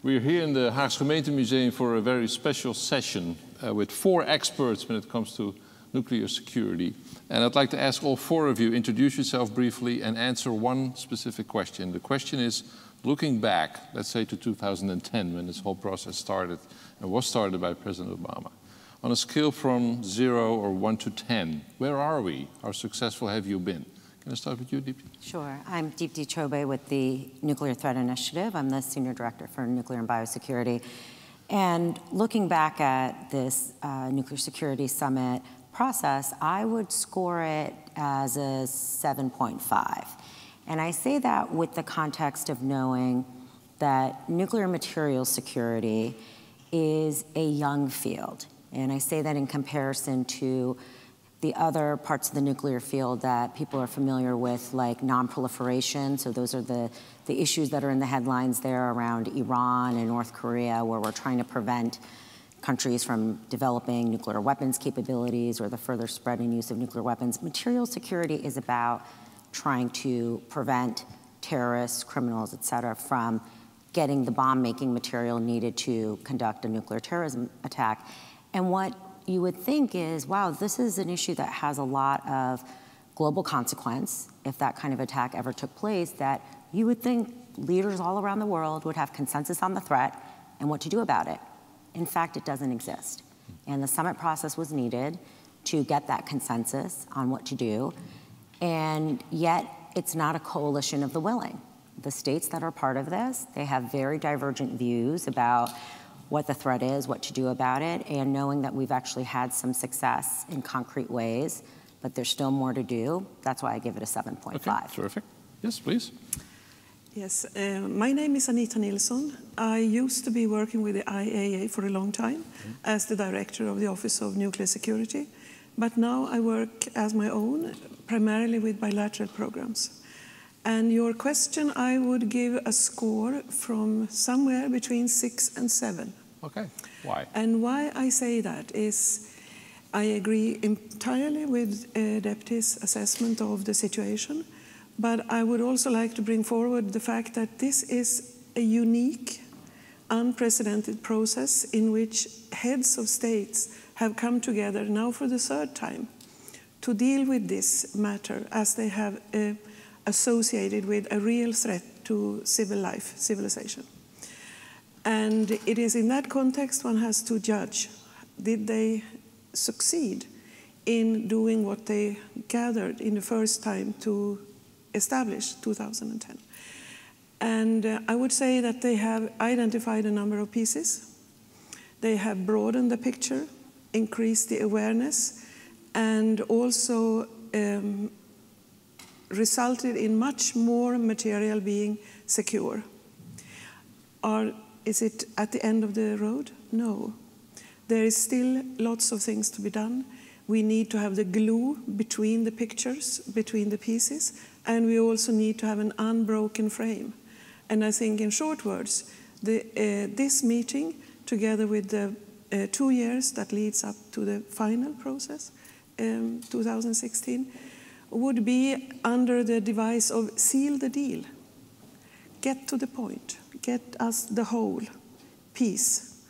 We're here in the Haagse Gemeentemuseum for a very special session with 4 experts when it comes to nuclear security. And I'd like to ask all 4 of you, introduce yourself briefly and answer one specific question. The question is, looking back, let's say to 2010, when this whole process started and was started by President Obama, on a scale from 0 or 1 to 10, where are we? How successful have you been? Can I start with you, Deepti? Sure. I'm Deepti Chobe with the Nuclear Threat Initiative. I'm the Senior Director for Nuclear and Biosecurity. And looking back at this Nuclear Security Summit process, I would score it as a 7.5. And I say that with the context of knowing that nuclear materials security is a young field. And I say that in comparison to the other parts of the nuclear field that people are familiar with, like non-proliferation. So those are the issues that are in the headlines there around Iran and North Korea, where we're trying to prevent countries from developing nuclear weapons capabilities or the further spread and use of nuclear weapons. Material security is about trying to prevent terrorists, criminals, et cetera, from getting the bomb-making material needed to conduct a nuclear terrorism attack. And what you would think is, wow, this is an issue that has a lot of global consequence if that kind of attack ever took place, that you would think leaders all around the world would have consensus on the threat and what to do about it. In fact, it doesn't exist. And the summit process was needed to get that consensus on what to do. And yet, it's not a coalition of the willing. The states that are part of this, they have very divergent views about what the threat is, what to do about it, and knowing that we've actually had some success in concrete ways, but there's still more to do. That's why I give it a 7.5. Okay, terrific. Yes, please. Yes, my name is Anita Nilsson. I used to be working with the IAEA for a long time as the director of the Office of Nuclear Security, but now I work as my own, primarily with bilateral programs. And your question, I would give a score from somewhere between 6 and 7. Okay, why? And why I say that is I agree entirely with Deputy's assessment of the situation, but I would also like to bring forward the fact that this is a unique, unprecedented process in which heads of states have come together now for the 3rd time to deal with this matter as they have associated with a real threat to civil life, civilization. And it is in that context one has to judge, did they succeed in doing what they gathered in the first time to establish 2010? And I would say that they have identified a number of pieces. They have broadened the picture, increased the awareness, and also resulted in much more material being secure. Is it at the end of the road? No. There is still lots of things to be done. We need to have the glue between the pictures, between the pieces, and we also need to have an unbroken frame. And I think in short words, this meeting, together with the 2 years that leads up to the final process, 2016, would be under the device of seal the deal. Get to the point. Get us the whole piece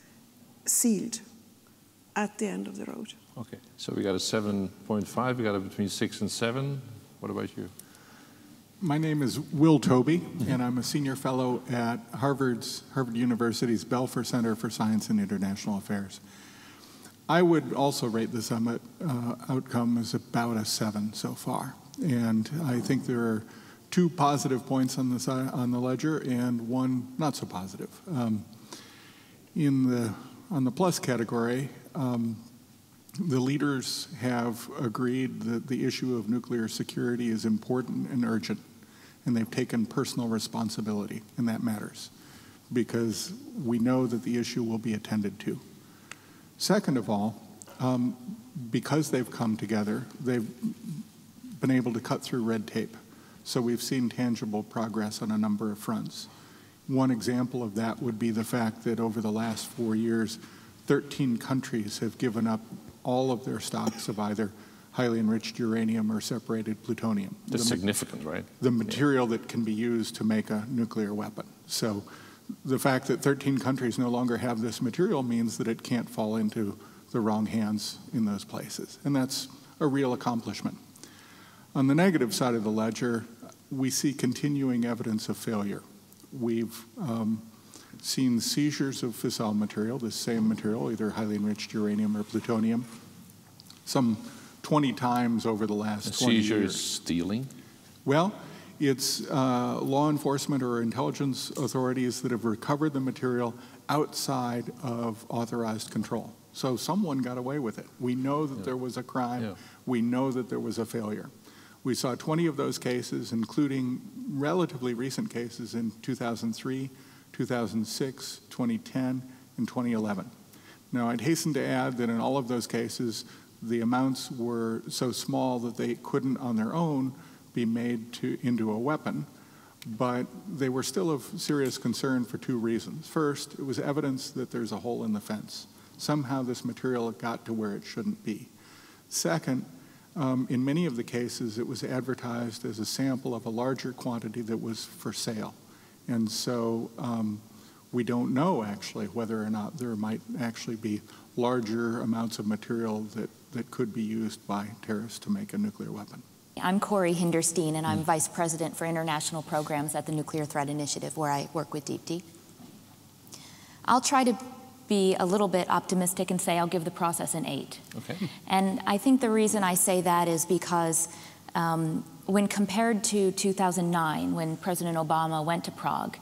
sealed at the end of the road. Okay, so we got a 7.5, we got it between 6 and 7. What about you? My name is Will Toby, and I'm a senior fellow at Harvard University's Belfer Center for Science and International Affairs. I would also rate the summit outcome as about a 7 so far. And I think there are 2 positive points on the ledger and 1 not so positive. On the plus category, the leaders have agreed that the issue of nuclear security is important and urgent, and they've taken personal responsibility, and that matters, because we know that the issue will be attended to. Second of all, because they've come together, they've been able to cut through red tape. So we've seen tangible progress on a number of fronts. One example of that would be the fact that over the last 4 years, 13 countries have given up all of their stocks of either highly enriched uranium or separated plutonium. That's significant, right? The material that can be used to make a nuclear weapon. So The fact that 13 countries no longer have this material means that it can't fall into the wrong hands in those places, and that's a real accomplishment. On the negative side of the ledger, we see continuing evidence of failure. We've seen seizures of fissile material, the same material, either highly enriched uranium or plutonium, some 20 times over the last 20 years. Seizures, stealing? Well, it's law enforcement or intelligence authorities that have recovered the material outside of authorized control. So someone got away with it. We know that there was a crime. Yeah. We know that there was a failure. We saw 20 of those cases, including relatively recent cases in 2003, 2006, 2010, and 2011. Now, I'd hasten to add that in all of those cases, the amounts were so small that they couldn't on their own be made into a weapon, but they were still of serious concern for two reasons. First, it was evidence that there's a hole in the fence. Somehow this material got to where it shouldn't be. Second, in many of the cases, it was advertised as a sample of a larger quantity that was for sale. And so we don't know actually whether or not there might actually be larger amounts of material that could be used by terrorists to make a nuclear weapon. I'm Corey Hinderstein, and I'm Vice President for International Programs at the Nuclear Threat Initiative, where I work with Deepti. I'll try to be a little bit optimistic and say I'll give the process an 8. Okay. And I think the reason I say that is because when compared to 2009, when President Obama went to Prague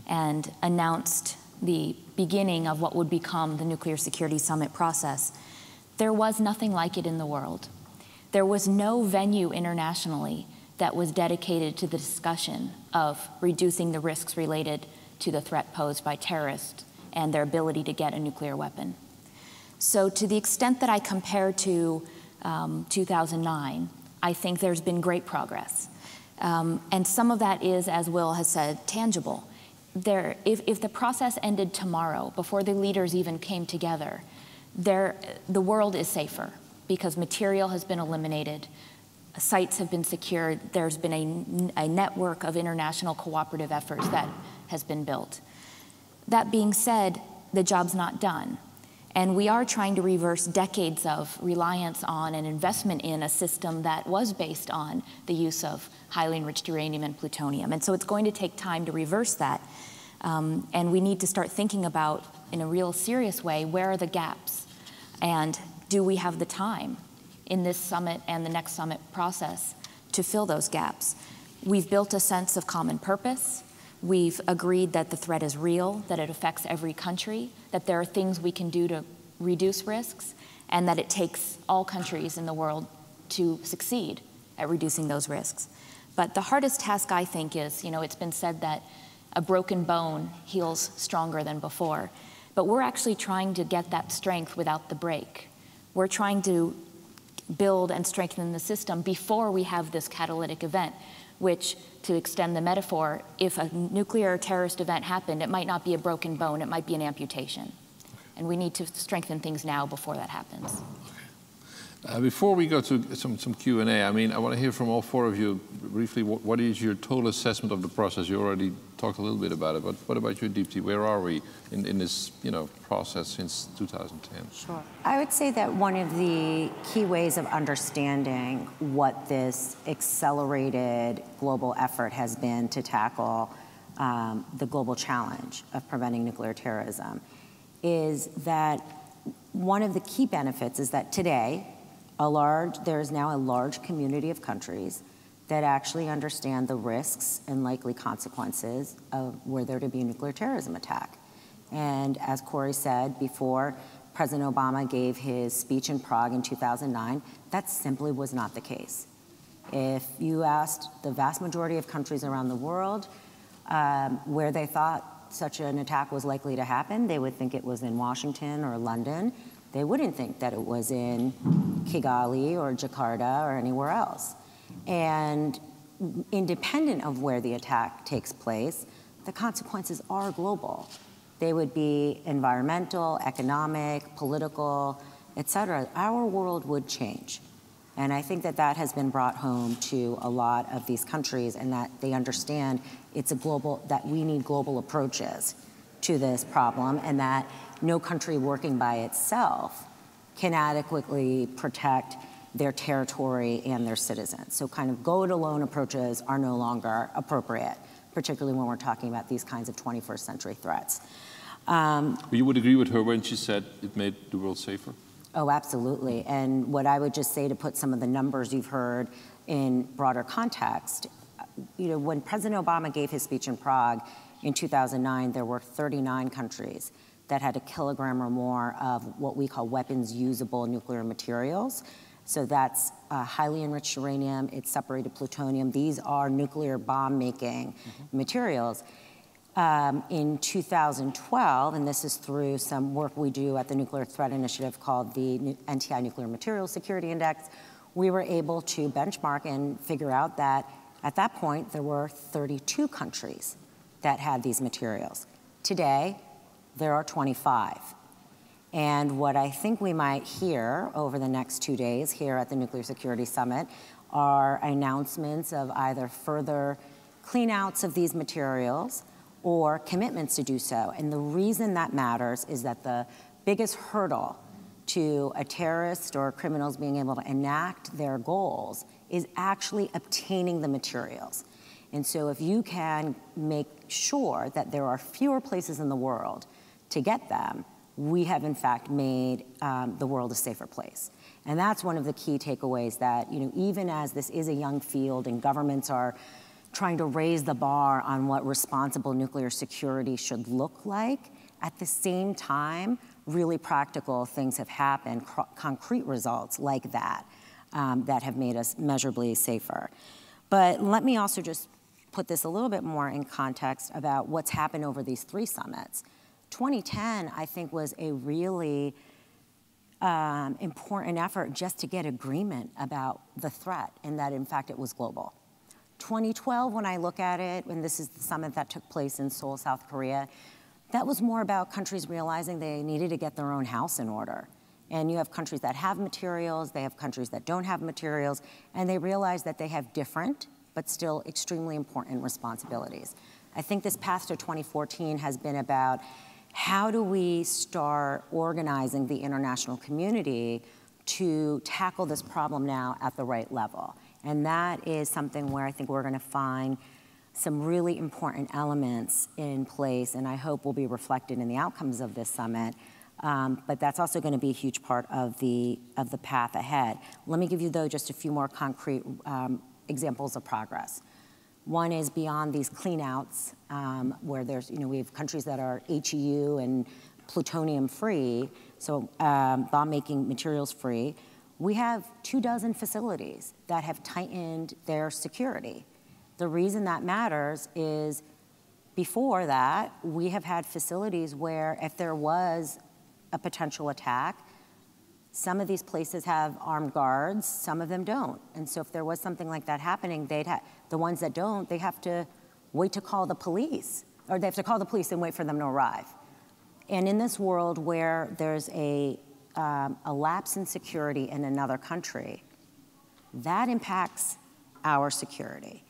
and announced the beginning of what would become the Nuclear Security Summit process, there was nothing like it in the world. There was no venue internationally that was dedicated to the discussion of reducing the risks related to the threat posed by terrorists and their ability to get a nuclear weapon. So to the extent that I compare to 2009, I think there's been great progress. And some of that is, as Will has said, tangible. If the process ended tomorrow, before the leaders even came together, the world is safer because material has been eliminated, sites have been secured, there's been a network of international cooperative efforts that has been built. That being said, the job's not done. And we are trying to reverse decades of reliance on and investment in a system that was based on the use of highly enriched uranium and plutonium. And so it's going to take time to reverse that. And we need to start thinking about, in a real serious way, where are the gaps? And do we have the time in this summit and the next summit process to fill those gaps? We've built a sense of common purpose. We've agreed that the threat is real, that it affects every country, that there are things we can do to reduce risks, and that it takes all countries in the world to succeed at reducing those risks. But the hardest task, I think, is, it's been said that a broken bone heals stronger than before. But we're actually trying to get that strength without the break. We're trying to build and strengthen the system before we have this catalytic event, which, to extend the metaphor, if a nuclear terrorist event happened, it might not be a broken bone, it might be an amputation. And we need to strengthen things now before that happens. Before we go to some Q&A, I want to hear from all four of you briefly, what is your total assessment of the process? You already talked a little bit about it, but what about you, Deepti? Where are we in this process since 2010? Sure. I would say that one of the key ways of understanding what this accelerated global effort has been to tackle the global challenge of preventing nuclear terrorism is that one of the key benefits is that today, there is now a large community of countries that actually understand the risks and likely consequences of were there to be a nuclear terrorism attack. And as Corey said before, President Obama gave his speech in Prague in 2009, that simply was not the case. If you asked the vast majority of countries around the world where they thought such an attack was likely to happen, they would think it was in Washington or London. They wouldn't think that it was in Kigali or Jakarta or anywhere else. And independent of where the attack takes place, the consequences are global. They would be environmental, economic, political, et cetera. Our world would change. And I think that that has been brought home to a lot of these countries, and that they understand it's that we need global approaches to this problem, and that no country working by itself can adequately protect their territory and their citizens. So kind of go-it-alone approaches are no longer appropriate, particularly when we're talking about these kinds of 21st century threats. You would agree with her when she said it made the world safer? Oh, absolutely. And what I would just say, to put some of the numbers you've heard in broader context, when President Obama gave his speech in Prague in 2009, there were 39 countries that had a kilogram or more of what we call weapons-usable nuclear materials. So that's highly enriched uranium, it's separated plutonium. These are nuclear bomb-making materials. In 2012, and this is through some work we do at the Nuclear Threat Initiative called the NTI Nuclear Materials Security Index, we were able to benchmark and figure out that at that point there were 32 countries that had these materials. Today, there are 25. And what I think we might hear over the next 2 days here at the Nuclear Security Summit are announcements of either further cleanouts of these materials or commitments to do so. And the reason that matters is that the biggest hurdle to a terrorist or criminals being able to enact their goals is actually obtaining the materials. And so if you can make sure that there are fewer places in the world to get them, we have in fact made the world a safer place. And that's one of the key takeaways, that even as this is a young field and governments are trying to raise the bar on what responsible nuclear security should look like, at the same time, really practical things have happened, concrete results like that, that have made us measurably safer. But let me also just put this a little bit more in context about what's happened over these 3 summits. 2010, I think, was a really important effort just to get agreement about the threat, and that in fact it was global. 2012, when I look at it, and this is the summit that took place in Seoul, South Korea, that was more about countries realizing they needed to get their own house in order. And you have countries that have materials, they have countries that don't have materials, and they realize that they have different, but still extremely important responsibilities. I think this path to 2014 has been about how do we start organizing the international community to tackle this problem now at the right level. And that is something where I think we're going to find some really important elements in place, and I hope will be reflected in the outcomes of this summit. But that's also going to be a huge part of the path ahead. Let me give you, though, just a few more concrete examples of progress. One is beyond these cleanouts, where there's, we have countries that are HEU and plutonium-free, so bomb-making materials-free. We have 24 facilities that have tightened their security. The reason that matters is before that, we have had facilities where if there was a potential attack, some of these places have armed guards, some of them don't. And so if there was something like that happening, the ones that don't, they have to wait to call the police, or they have to call the police and wait for them to arrive. And in this world where there's a lapse in security in another country, that impacts our security.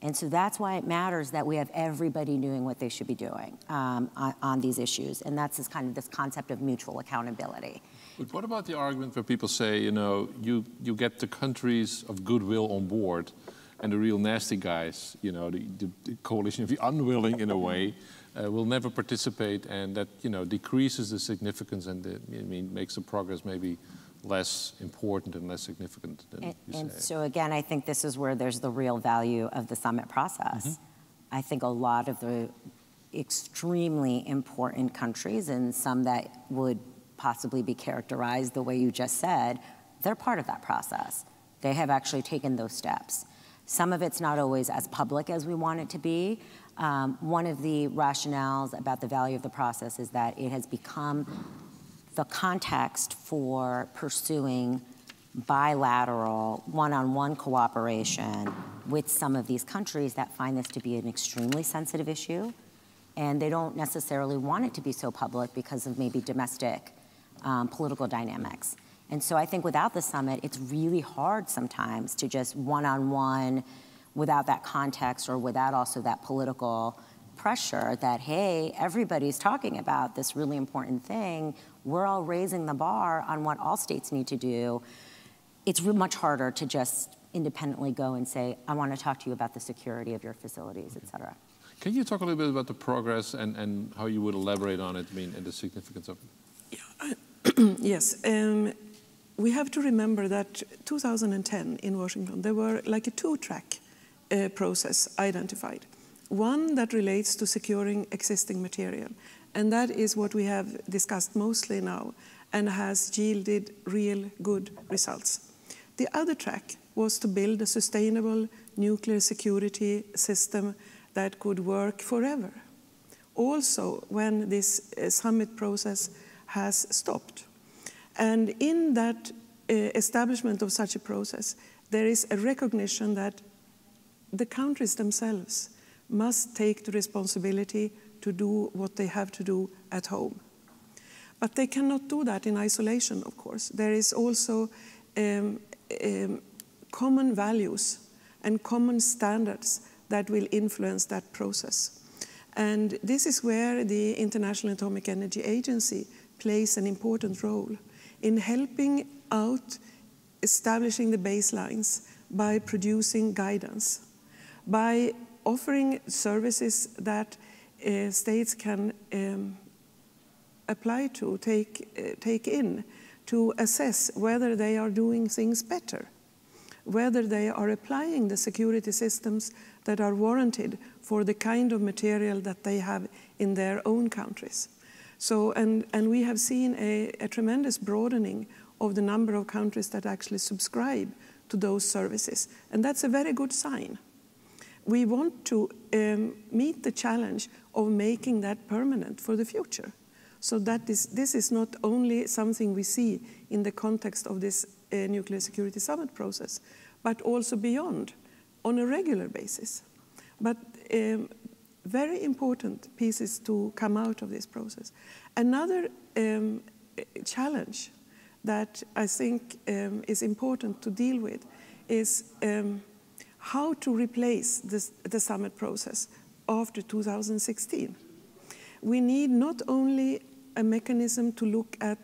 And so that's why it matters that we have everybody doing what they should be doing on these issues. And that's this concept of mutual accountability. But what about the argument where people say, you get the countries of goodwill on board, and the real nasty guys, the coalition of the unwilling in a way, will never participate, and that decreases the significance and makes the progress maybe less important and less significant than you say. And so again, I think this is where there's the real value of the summit process. I think a lot of the extremely important countries, and some that would possibly be characterized the way you just said, they're part of that process. They have actually taken those steps. Some of it's not always as public as we want it to be. One of the rationales about the value of the process is that it has become the context for pursuing bilateral, one-on-one cooperation with some of these countries that find this to be an extremely sensitive issue, and they don't necessarily want it to be so public because of maybe domestic political dynamics. And so I think without the summit, it's really hard sometimes to just one-on-one, without that context or without also that political pressure that, hey, everybody's talking about this really important thing, we're all raising the bar on what all states need to do, it's much harder to just independently go and say, I want to talk to you about the security of your facilities, et cetera. Can you talk a little bit about the progress and how you would elaborate on it, and the significance of it? Yeah, yes. We have to remember that 2010 in Washington, there were like a two-track process identified. One that relates to securing existing material, and that is what we have discussed mostly now and has yielded real good results. The other track was to build a sustainable nuclear security system that could work forever, also when this summit process has stopped. And in that establishment of such a process, there is a recognition that the countries themselves must take the responsibility to do what they have to do at home. But they cannot do that in isolation, of course. There is also common values and common standards that will influence that process. And this is where the International Atomic Energy Agency plays an important role in helping out establishing the baselines by producing guidance, by offering services that states can apply to, take in, to assess whether they are doing things better, whether they are applying the security systems that are warranted for the kind of material that they have in their own countries. So, and we have seen a tremendous broadening of the number of countries that actually subscribe to those services, and that's a very good sign. We want to meet the challenge of making that permanent for the future. So that this is not only something we see in the context of this Nuclear Security Summit process, but also beyond, on a regular basis. But very important pieces to come out of this process. Another challenge that I think is important to deal with is how to replace the summit process after 2016. We need not only a mechanism to look at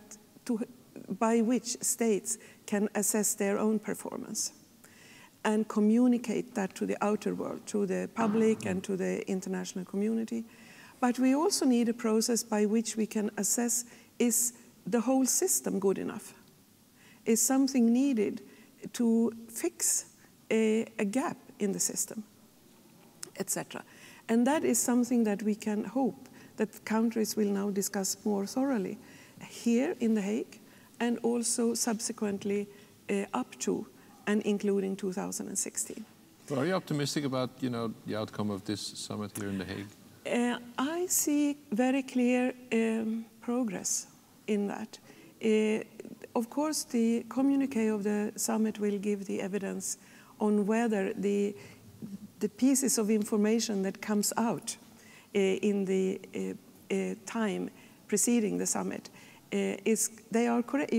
by which states can assess their own performance and communicate that to the outer world, to the public and to the international community, but we also need a process by which we can assess, is the whole system good enough? Is something needed to fix a gap in the system, etc. And that is something that we can hope that countries will now discuss more thoroughly here in The Hague and also subsequently up to and including 2016. Well, are you optimistic about the outcome of this summit here in The Hague? I see very clear progress in that. Of course, the communique of the summit will give the evidence on whether the pieces of information that comes out in the time preceding the summit, if they are correct,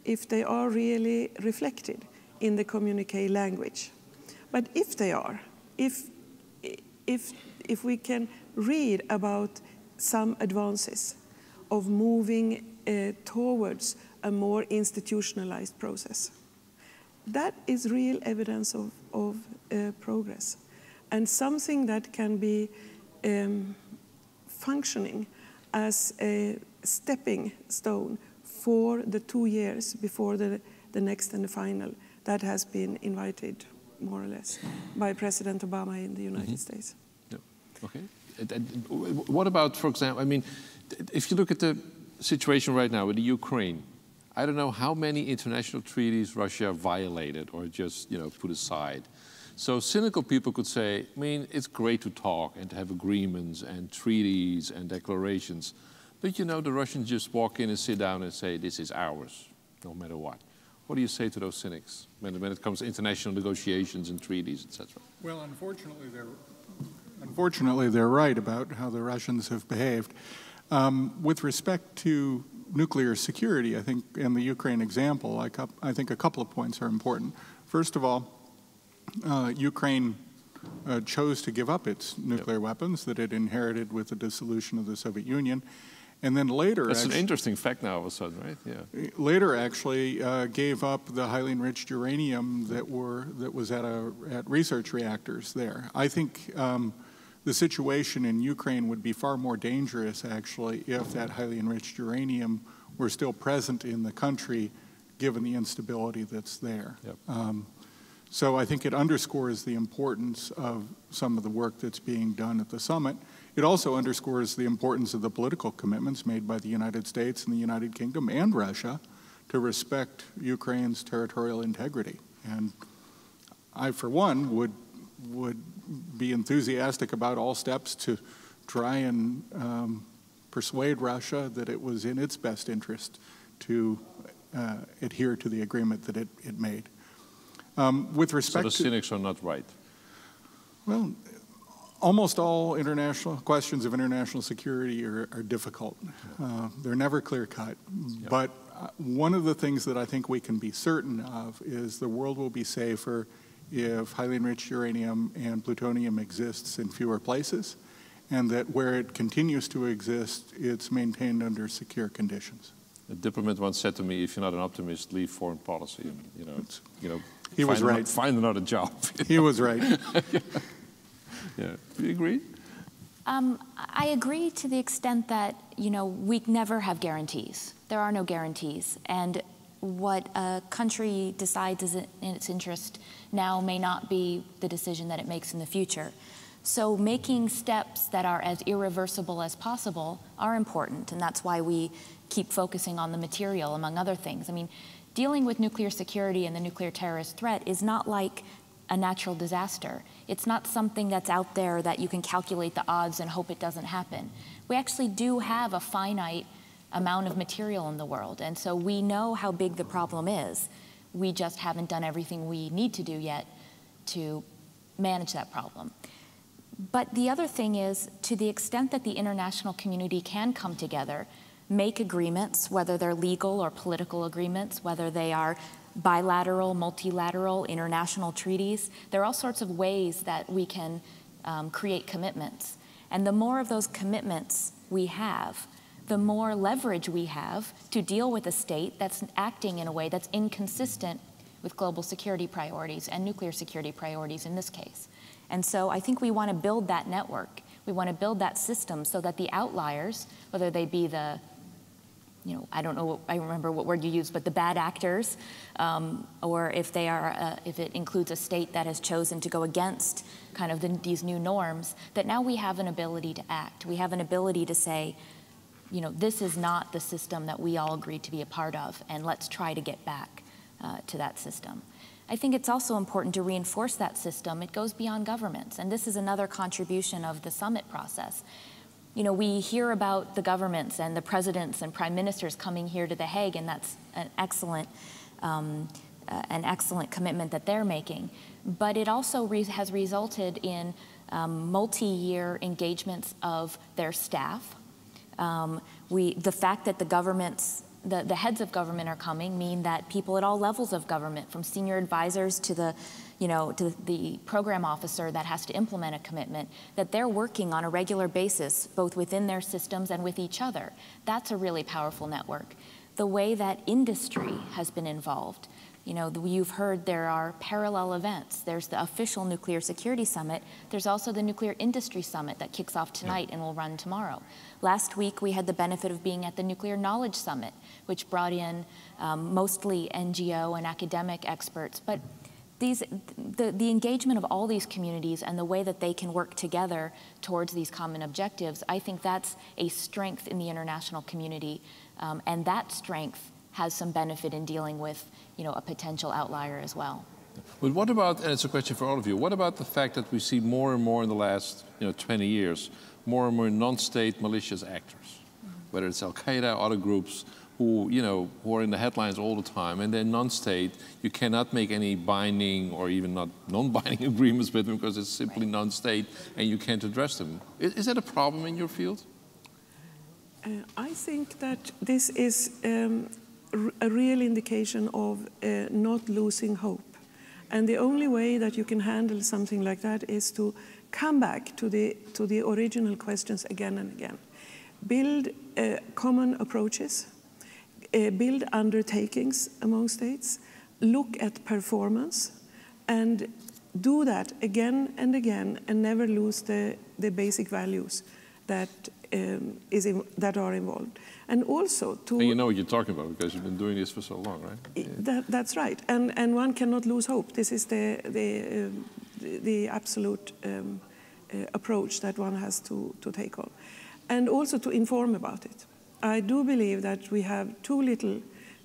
if they are really reflected in the communique language. But if they are, if we can read about some advances of moving towards a more institutionalized process, that is real evidence of progress and something that can be functioning as a stepping stone for the 2 years before the next and the final that has been invited, more or less, by President Obama in the United States. Yeah. Okay. What about, for example, if you look at the situation right now with the Ukraine, I don't know how many international treaties Russia violated or just, put aside. So cynical people could say, it's great to talk and to have agreements and treaties and declarations, but the Russians just walk in and sit down and say, this is ours, no matter what. What do you say to those cynics when it comes to international negotiations and treaties, etc.? Well, unfortunately, they're right about how the Russians have behaved. With respect to nuclear security, I think, in the Ukraine example, I think a couple of points are important. First of all, Ukraine chose to give up its nuclear weapons that it inherited with the dissolution of the Soviet Union. And then later... That's an interesting fact now all of a sudden, right? Yeah. Later actually gave up the highly enriched uranium that was at research reactors there. I think the situation in Ukraine would be far more dangerous actually if that highly enriched uranium were still present in the country given the instability that's there. Yep. So I think it underscores the importance of some of the work that's being done at the summit. It also underscores the importance of the political commitments made by the United States and the United Kingdom and Russia to respect Ukraine's territorial integrity. And I, for one, would be enthusiastic about all steps to try and persuade Russia that it was in its best interest to adhere to the agreement that it made. With respect to... So the cynics are not right? Well, almost all international questions of international security are difficult. They're never clear-cut. Yep. But one of the things that I think we can be certain of is the world will be safer if highly enriched uranium and plutonium exists in fewer places, and that where it continues to exist, it's maintained under secure conditions. A diplomat once said to me, "If you're not an optimist, leave foreign policy." And, he was right. Find another job. He was right. Yeah. Do you agree? I agree to the extent that, we never have guarantees. There are no guarantees. And what a country decides is in its interest now may not be the decision that it makes in the future. So making steps that are as irreversible as possible are important, and that's why we keep focusing on the material, among other things. I mean, dealing with nuclear security and the nuclear terrorist threat is not like a natural disaster. It's not something that's out there that you can calculate the odds and hope it doesn't happen. We actually do have a finite amount of material in the world, and so we know how big the problem is. We just haven't done everything we need to do yet to manage that problem. But the other thing is, to the extent that the international community can come together, make agreements, whether they're legal or political agreements, whether they are bilateral, multilateral, international treaties, there are all sorts of ways that we can create commitments. And the more of those commitments we have, the more leverage we have to deal with a state that's acting in a way that's inconsistent with global security priorities and nuclear security priorities in this case. And so I think we want to build that network. We want to build that system so that the outliers, whether they be the, I don't know, I remember what word you used, but the bad actors, or if they are, if it includes a state that has chosen to go against kind of these new norms, that now we have an ability to act. We have an ability to say, this is not the system that we all agreed to be a part of, and let's try to get back to that system. I think it's also important to reinforce that system. It goes beyond governments, and this is another contribution of the summit process. We hear about the governments and the presidents and prime ministers coming here to The Hague, and that's an excellent commitment that they're making. But it also has resulted in multi-year engagements of their staff. The fact that the governments, the heads of government are coming mean that people at all levels of government, from senior advisors to the, to the program officer that has to implement a commitment, that they're working on a regular basis, both within their systems and with each other. That's a really powerful network. The way that industry has been involved. You've heard there are parallel events. There's the official Nuclear Security Summit. There's also the Nuclear Industry Summit that kicks off tonight and will run tomorrow. Last week, we had the benefit of being at the Nuclear Knowledge Summit, which brought in mostly NGO and academic experts. But the engagement of all these communities and the way that they can work together towards these common objectives, I think that's a strength in the international community. And that strength has some benefit in dealing with a potential outlier as well. But what about, and it's a question for all of you, what about the fact that we see more and more in the last 20 years, more and more non-state malicious actors, whether it's Al-Qaeda, other groups who are in the headlines all the time, and they're non-state. You cannot make any binding or even not non-binding agreements with them because it's simply non-state, and you can't address them. Is that a problem in your field? I think that this is a real indication of not losing hope. And the only way that you can handle something like that is to come back to the original questions again and again. Build common approaches, build undertakings among states, look at performance, and do that again and again, and never lose the basic values that that are involved. And also to... And you know what you're talking about because you've been doing this for so long, right? That's right. And one cannot lose hope. This is the absolute approach that one has to take on. And also to inform about it. I do believe that we have too little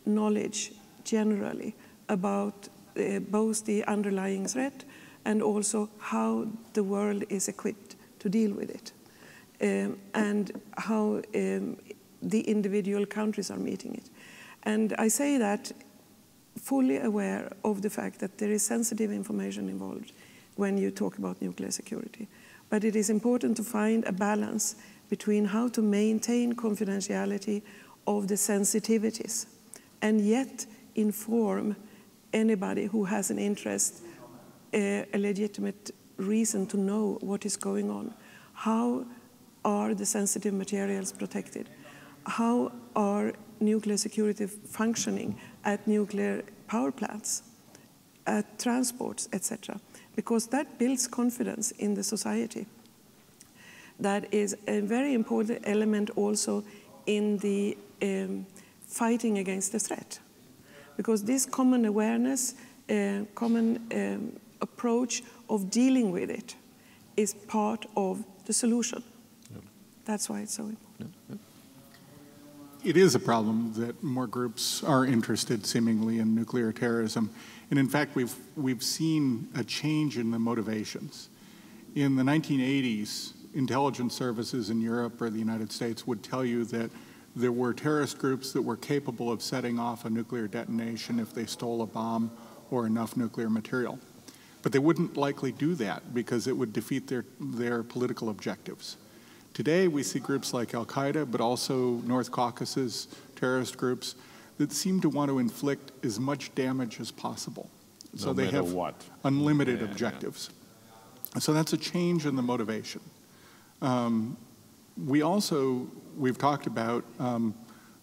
knowledge generally about both the underlying threat and also how the world is equipped to deal with it, and how the individual countries are meeting it. And I say that fully aware of the fact that there is sensitive information involved when you talk about nuclear security. But it is important to find a balance between how to maintain confidentiality of the sensitivities and yet inform anybody who has an interest, a legitimate reason to know what is going on. How are the sensitive materials protected? How are nuclear security functioning at nuclear power plants, at transports, etc.? Because that builds confidence in the society. That is a very important element also in the fighting against the threat. Because this common awareness, common approach of dealing with it is part of the solution. Yep. That's why it's so important. Yep. It is a problem that more groups are interested, seemingly, in nuclear terrorism. And in fact, we've seen a change in the motivations. In the 1980s, intelligence services in Europe or the United States would tell you that there were terrorist groups that were capable of setting off a nuclear detonation if they stole a bomb or enough nuclear material. But they wouldn't likely do that because it would defeat their political objectives. Today, we see groups like Al-Qaeda, but also North Caucasus terrorist groups that seem to want to inflict as much damage as possible. So they have unlimited objectives. Yeah. So that's a change in the motivation. We've talked about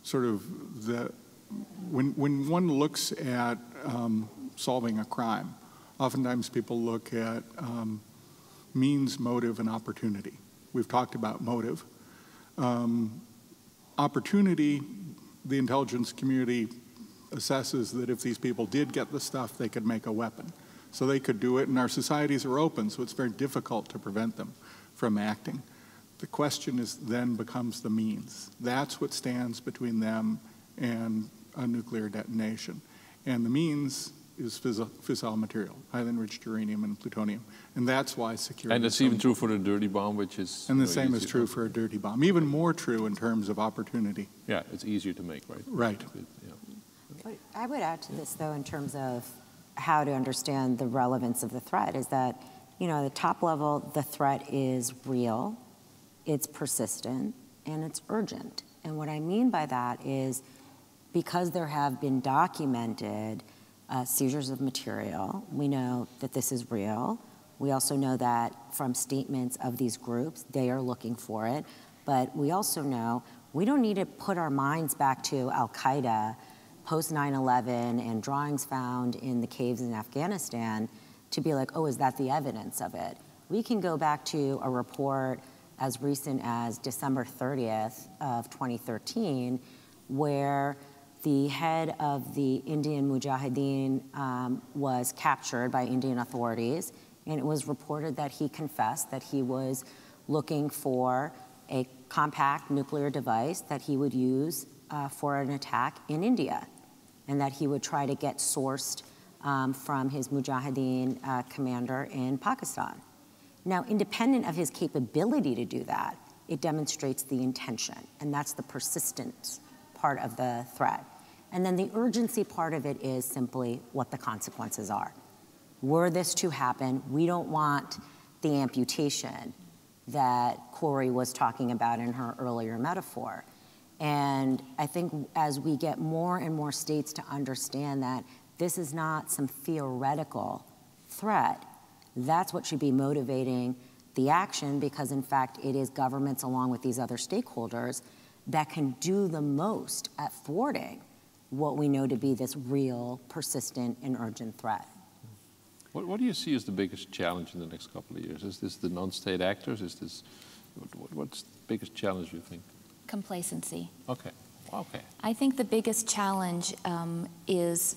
sort of when one looks at solving a crime, oftentimes people look at means, motive, and opportunity. We've talked about motive. Opportunity, the intelligence community assesses that if these people did get the stuff, they could make a weapon. So they could do it, and our societies are open, so it's very difficult to prevent them from acting. The question then becomes the means. That's what stands between them and a nuclear detonation. And the means is fissile material, highly enriched uranium and plutonium. And that's why security. And that's even true for the dirty bomb, which is... And the same is true for a dirty bomb. Even more true in terms of opportunity. Yeah, it's easier to make, right? Right. Yeah. I would add to this, though, in terms of how to understand the relevance of the threat, is that, you know, at the top level, the threat is real, it's persistent, and it's urgent. And what I mean by that is because there have been documented seizures of material, we know that this is real. We also know that from statements of these groups, they are looking for it. But we also know we don't need to put our minds back to Al-Qaeda post 9/11 and drawings found in the caves in Afghanistan to be like, oh, is that the evidence of it? We can go back to a report as recent as December 30th of 2013, where the head of the Indian Mujahideen was captured by Indian authorities, and it was reported that he confessed that he was looking for a compact nuclear device that he would use for an attack in India, and that he would try to get sourced from his Mujahideen commander in Pakistan. Now, independent of his capability to do that, it demonstrates the intention, and that's the persistence part of the threat. And then the urgency part of it is simply what the consequences are. Were this to happen, we don't want the amputation that Corey was talking about in her earlier metaphor. And I think as we get more and more states to understand that this is not some theoretical threat, that's what should be motivating the action, because in fact it is governments along with these other stakeholders that can do the most at thwarting what we know to be this real, persistent, and urgent threat. What do you see as the biggest challenge in the next couple of years? Is this the non-state actors? Is this, what's the biggest challenge, you think? Complacency. Okay. Okay. I think the biggest challenge is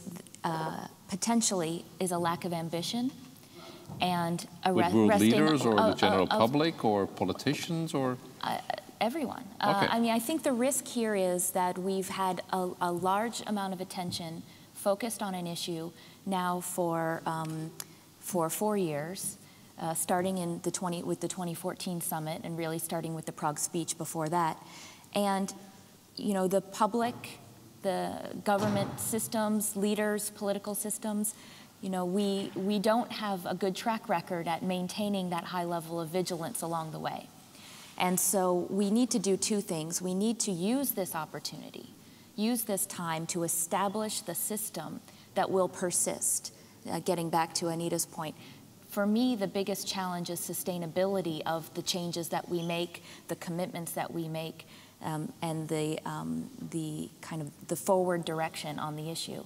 potentially is a lack of ambition and a with world leaders or the general public or politicians or everyone. Okay. I mean, I think the risk here is that we've had a large amount of attention focused on an issue now for 4 years, starting in with the 2014 summit and really starting with the Prague speech before that. And, you know, the public, the government systems, leaders, political systems, you know, we don't have a good track record at maintaining that high level of vigilance along the way. And so we need to do two things. We need to use this opportunity, use this time to establish the system that will persist. Getting back to Anita's point, for me, the biggest challenge is sustainability of the changes that we make, the commitments that we make, and the kind of the forward direction on the issue.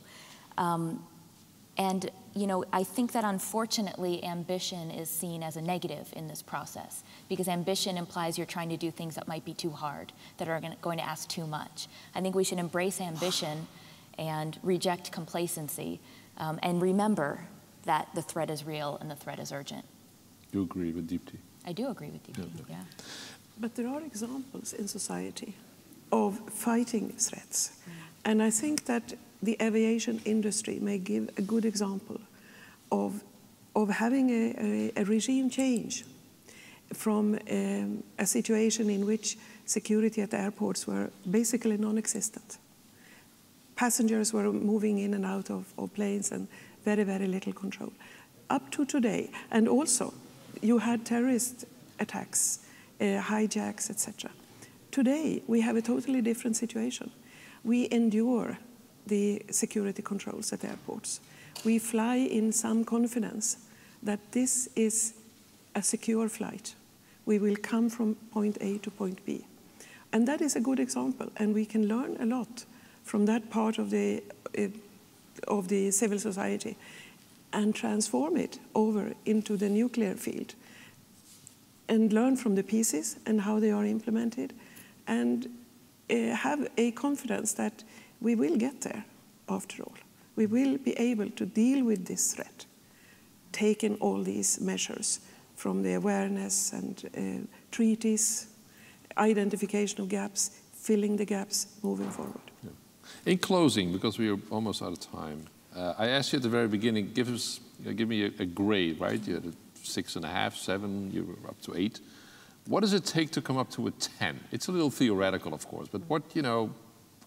And, you know, I think that unfortunately ambition is seen as a negative in this process, because ambition implies you're trying to do things that might be too hard, that are going to ask too much. I think we should embrace ambition and reject complacency, and remember that the threat is real and the threat is urgent. You agree with Deepti? I do agree with Deepti, yeah. But there are examples in society of fighting threats. And I think that the aviation industry may give a good example of having a regime change from a situation in which security at airports were basically non-existent. Passengers were moving in and out of planes and very, very little control. Up to today, and also you had terrorist attacks, hijacks, etc. Today, we have a totally different situation. We endure the security controls at airports. We fly in some confidence that this is a secure flight. We will come from point A to point B. And that is a good example, and we can learn a lot from that part of the civil society and transform it over into the nuclear field and learn from the pieces and how they are implemented, and have a confidence that we will get there after all. We will be able to deal with this threat, taking all these measures from the awareness and treaties, identification of gaps, filling the gaps, moving forward. Yeah. In closing, because we are almost out of time, I asked you at the very beginning, give me a grade, right? You had a 6.5, 7, you were up to 8. What does it take to come up to a 10? It's a little theoretical, of course, but what, you know,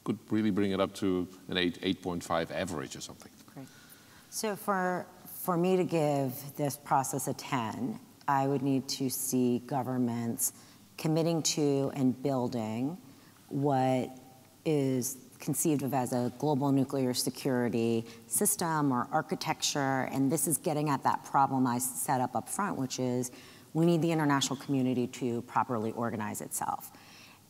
could really bring it up to an 8, 8.5 average or something? Great. So for me to give this process a 10, I would need to see governments committing to and building what is conceived of as a global nuclear security system or architecture, and this is getting at that problem I set up front, which is we need the international community to properly organize itself.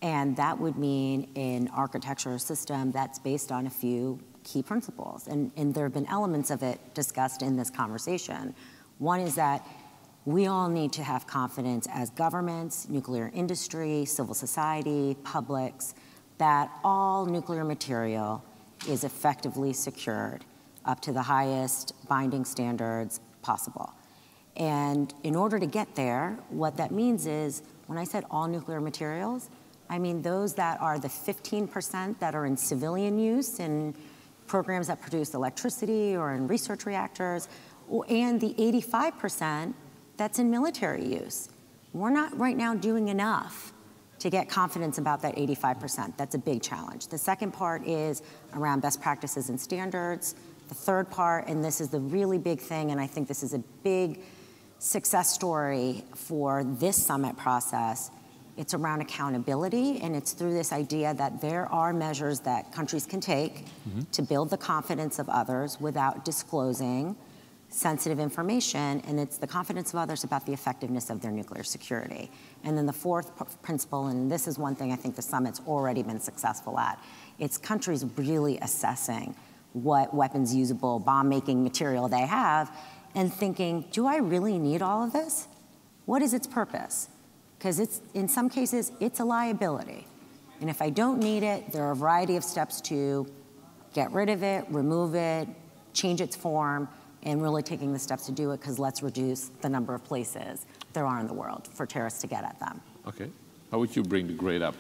And that would mean an architecture system that's based on a few key principles, and there have been elements of it discussed in this conversation. One is that we all need to have confidence as governments, nuclear industry, civil society, publics, that all nuclear material is effectively secured up to the highest binding standards possible. And in order to get there, what that means is, when I said all nuclear materials, I mean those that are the 15% that are in civilian use in programs that produce electricity or in research reactors, and the 85% that's in military use. We're not right now doing enough to get confidence about that 85%. That's a big challenge. The second part is around best practices and standards. The third part, and this is the really big thing, and I think this is a big success story for this summit process, it's around accountability, and it's through this idea that there are measures that countries can take to build the confidence of others without disclosing sensitive information, and it's the confidence of others about the effectiveness of their nuclear security. And then the fourth principle, and this is one thing I think the summit's already been successful at, it's countries really assessing what weapons usable bomb-making material they have and thinking, do I really need all of this? What is its purpose? Because in some cases, it's a liability. And if I don't need it, there are a variety of steps to get rid of it, remove it, change its form, and really taking the steps to do it, because let's reduce the number of places there are in the world for terrorists to get at them. Okay. How would you bring the grade up?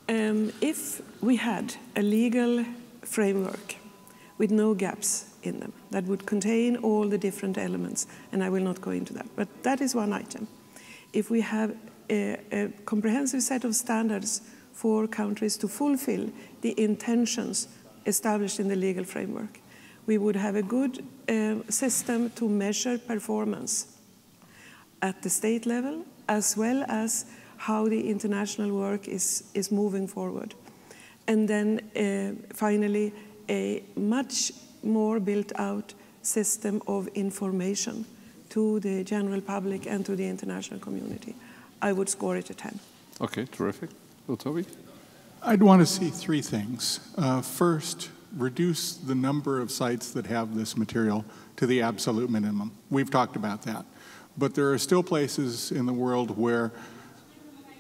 If we had a legal framework with no gaps in them, that would contain all the different elements, and I will not go into that, but that is one item. If we have a comprehensive set of standards for countries to fulfill the intentions established in the legal framework, we would have a good system to measure performance at the state level, as well as how the international work is moving forward. And then finally, a much more built out system of information to the general public and to the international community. I would score it a 10. Okay, terrific. Well, Toby? I'd want to see three things. First, reduce the number of sites that have this material to the absolute minimum. We've talked about that. But there are still places in the world where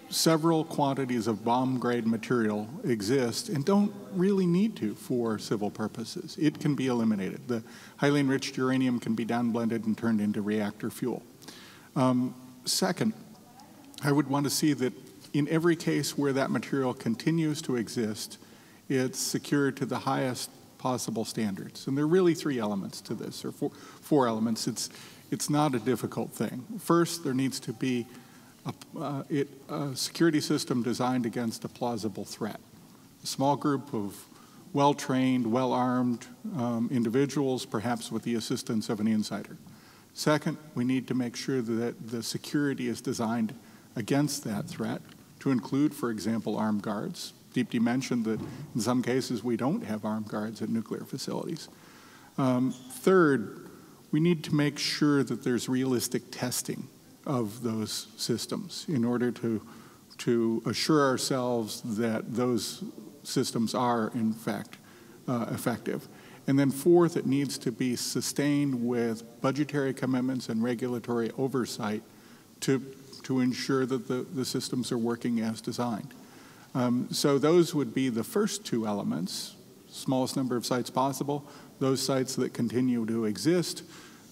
several quantities of bomb-grade material exist and don't really need to for civil purposes. It can be eliminated. The highly enriched uranium can be downblended and turned into reactor fuel. Second, I would want to see that in every case where that material continues to exist, it's secured to the highest possible standards. And there are really three elements to this, or four elements. It's not a difficult thing. First, there needs to be a security system designed against a plausible threat. A small group of well-trained, well-armed individuals, perhaps with the assistance of an insider. Second, we need to make sure that the security is designed against that threat, to include, for example, armed guards. Deepti mentioned that in some cases we don't have armed guards at nuclear facilities. Third, we need to make sure that there's realistic testing of those systems in order to assure ourselves that those systems are, in fact, effective. And then fourth, it needs to be sustained with budgetary commitments and regulatory oversight to ensure that the systems are working as designed. So those would be the first two elements: smallest number of sites possible, those sites that continue to exist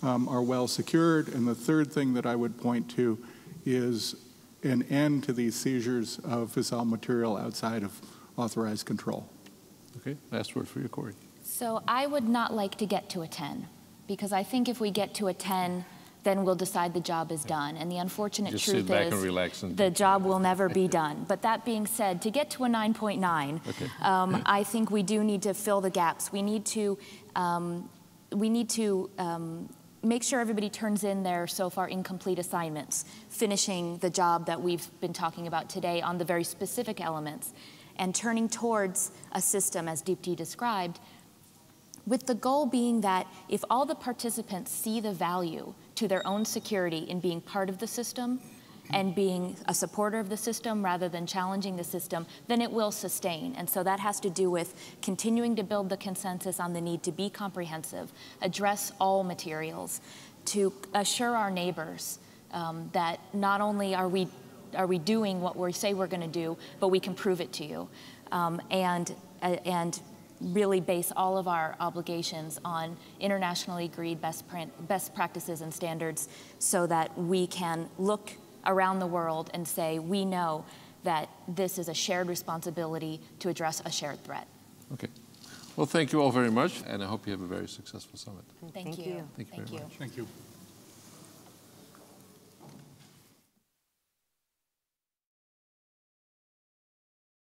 are well secured, and the third thing that I would point to is an end to these seizures of fissile material outside of authorized control. Okay, last word for you, Corey. So I would not like to get to a 10, because I think if we get to a 10, then we'll decide the job is done. And the unfortunate Just truth sit back is and relax and the job will never be done. But that being said, to get to a 9.9, okay. I think we do need to fill the gaps. We need to make sure everybody turns in their so far incomplete assignments, finishing the job that we've been talking about today on the very specific elements, and turning towards a system, as Deepti described, with the goal being that if all the participants see the value to their own security in being part of the system and being a supporter of the system rather than challenging the system, then it will sustain. And so that has to do with continuing to build the consensus on the need to be comprehensive, address all materials, to assure our neighbors that not only are we doing what we say we're going to do, but we can prove it to you, and really base all of our obligations on internationally agreed best practices and standards, so that we can look around the world and say, we know that this is a shared responsibility to address a shared threat. Okay. Well, thank you all very much, and I hope you have a very successful summit. Thank you. Thank you very much. Thank you.